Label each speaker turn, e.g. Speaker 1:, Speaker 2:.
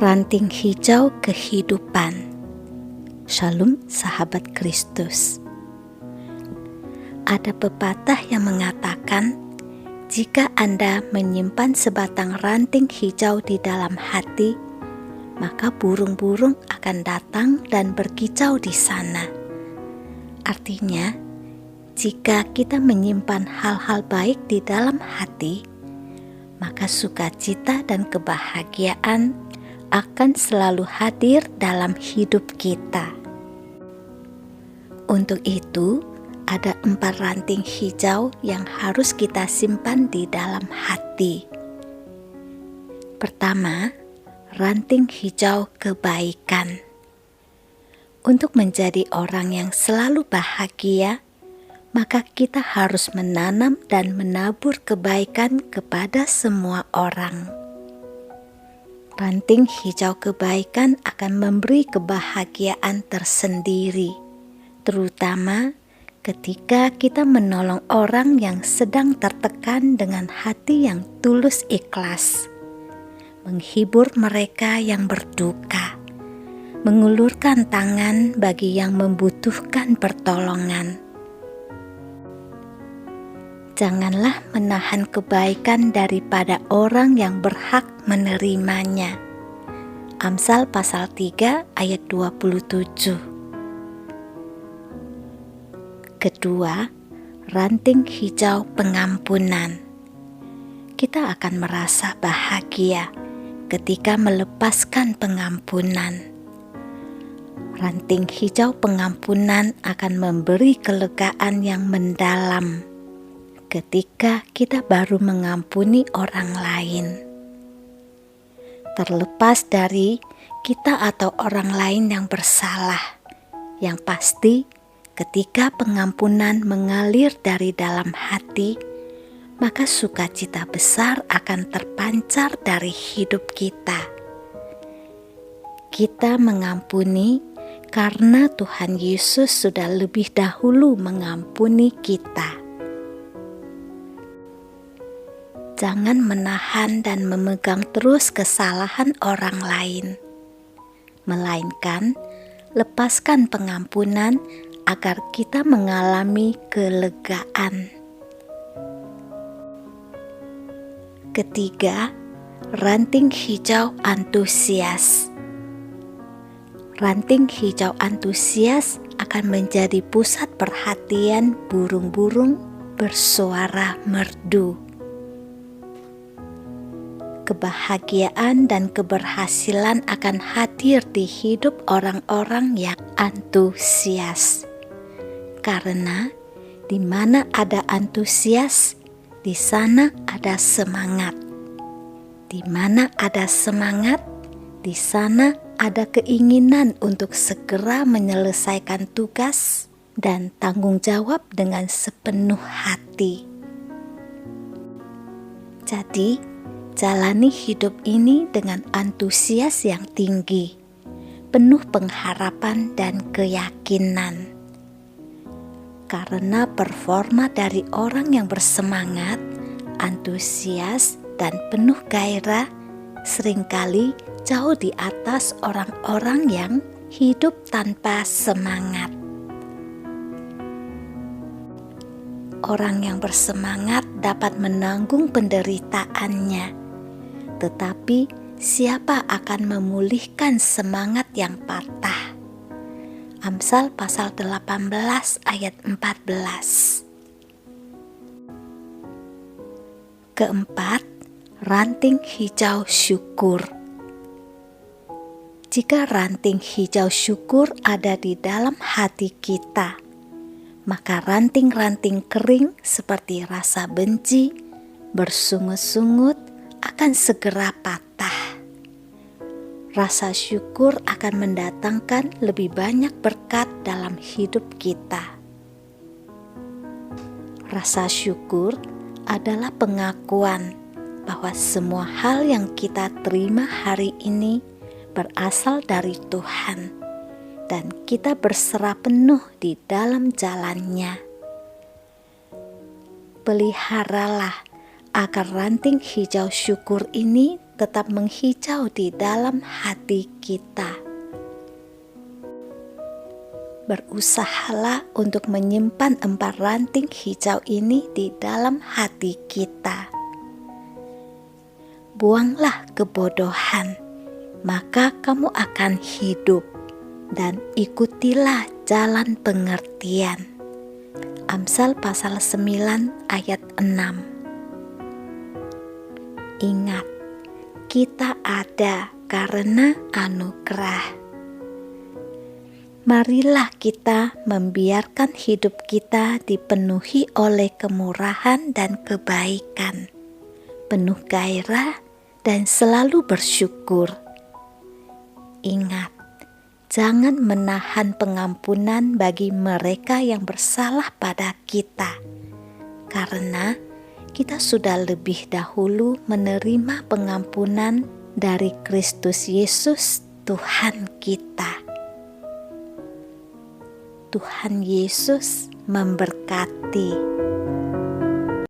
Speaker 1: Ranting hijau kehidupan. Shalom sahabat Kristus. Ada pepatah yang mengatakan, jika Anda menyimpan sebatang ranting hijau di dalam hati, maka burung-burung akan datang dan berkicau di sana. Artinya, jika kita menyimpan hal-hal baik di dalam hati, maka sukacita dan kebahagiaan akan selalu hadir dalam hidup kita. Untuk itu, ada 4 ranting hijau yang harus kita simpan di dalam hati. Pertama, ranting hijau kebaikan. Untuk menjadi orang yang selalu bahagia, maka kita harus menanam dan menabur kebaikan kepada semua orang. Ranting hijau kebaikan akan memberi kebahagiaan tersendiri, terutama ketika kita menolong orang yang sedang tertekan dengan hati yang tulus ikhlas, menghibur mereka yang berduka, mengulurkan tangan bagi yang membutuhkan pertolongan. Janganlah menahan kebaikan daripada orang yang berhak menerimanya. Amsal pasal 3 ayat 27. Kedua, ranting hijau pengampunan. Kita akan merasa bahagia ketika melepaskan pengampunan. Ranting hijau pengampunan akan memberi kelegaan yang mendalam ketika kita baru mengampuni orang lain. Terlepas dari kita atau orang lain yang bersalah, yang pasti ketika pengampunan mengalir dari dalam hati, maka sukacita besar akan terpancar dari hidup kita. Kita mengampuni karena Tuhan Yesus sudah lebih dahulu mengampuni kita. Jangan menahan dan memegang terus kesalahan orang lain, melainkan lepaskan pengampunan agar kita mengalami kelegaan. Ketiga, ranting hijau antusias. Ranting hijau antusias akan menjadi pusat perhatian burung-burung bersuara merdu. Kebahagiaan dan keberhasilan akan hadir di hidup orang-orang yang antusias. Karena di mana ada antusias, di sana ada semangat. Di mana ada semangat, di sana ada keinginan untuk segera menyelesaikan tugas dan tanggung jawab dengan sepenuh hati. Jadi, jalani hidup ini dengan antusias yang tinggi, penuh pengharapan dan keyakinan. Karena performa dari orang yang bersemangat, antusias, dan penuh gairah seringkali jauh di atas orang-orang yang hidup tanpa semangat. Orang yang bersemangat dapat menanggung penderitaannya. Tetapi siapa akan memulihkan semangat yang patah? Amsal pasal 18 ayat 14. Keempat, ranting hijau syukur. Jika ranting hijau syukur ada di dalam hati kita, maka ranting-ranting kering seperti rasa benci, bersungut-sungut akan segera patah. Rasa syukur akan mendatangkan lebih banyak berkat dalam hidup kita. Rasa syukur adalah pengakuan bahwa semua hal yang kita terima hari ini berasal dari Tuhan, dan kita berserah penuh di dalam jalannya. Peliharalah agar ranting hijau syukur ini tetap menghijau di dalam hati kita. Berusahalah untuk menyimpan 4 ranting hijau ini di dalam hati kita. Buanglah kebodohan, maka kamu akan hidup, dan ikutilah jalan pengertian. Amsal pasal 9 ayat 6. Ingat, kita ada karena anugerah. Marilah kita membiarkan hidup kita dipenuhi oleh kemurahan dan kebaikan, penuh gairah dan selalu bersyukur. Ingat, jangan menahan pengampunan bagi mereka yang bersalah pada kita, karena kita sudah lebih dahulu menerima pengampunan dari Kristus Yesus Tuhan kita. Tuhan Yesus memberkati.